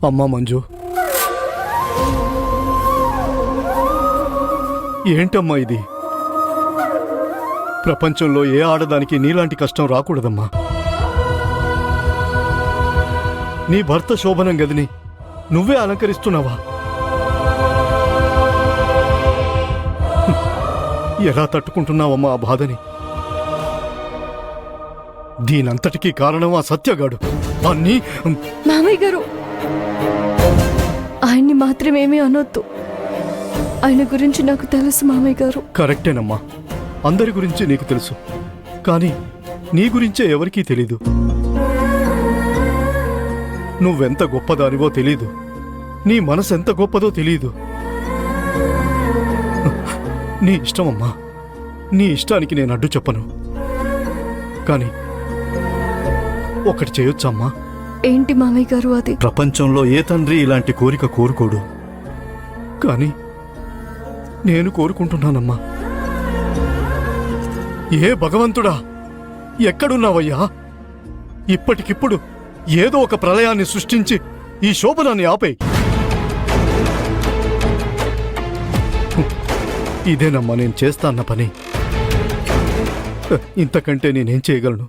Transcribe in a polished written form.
అమ్మా మంజు, ఏంటమ్మా ఇది? ప్రపంచంలో ఏ ఆడదానికి నీలాంటి కష్టం రాకూడదమ్మా. నీ భర్త శోభనం గదిని నువ్వే అలంకరిస్తున్నావా? ఎలా తట్టుకుంటున్నావమ్మా ఆ బాధని? దీనంతటికీ కారణం ఆ సత్యగాడు. అన్నీ మామయ్య గారు, ఆయన్ని మాత్రమేమీ అనొద్దు. ఆయన గురించి నాకు తెలుసు మామయ్య గారు. కరెక్టేనమ్మా, అందరి గురించి నీకు తెలుసు, కానీ నీ గురించే ఎవరికీ తెలీదు. నువ్వెంత గొప్పదానివో తెలీదు, నీ మనసు ఎంత గొప్పదో తెలీదు. నీ ఇష్టమమ్మా, నీ ఇష్టానికి నేను అడ్డు చెప్పను. కానీ ఒకటి చేయొచ్చమ్మా. ఏంటి మామయ్య గారు అది? ప్రపంచంలో ఏ తండ్రి ఇలాంటి కోరిక కోరుకోడు, కానీ నేను కోరుకుంటున్నానమ్మా. ఏ భగవంతుడా, ఎక్కడున్నావయ్యా? ఇప్పటికిప్పుడు ఏదో ఒక ప్రళయాన్ని సృష్టించి ఈ శోభనాన్ని ఆపేయ్. ఇదేనమ్మా నేను చేస్తాన్న పని. ఇంతకంటే నేనేం చేయగలను?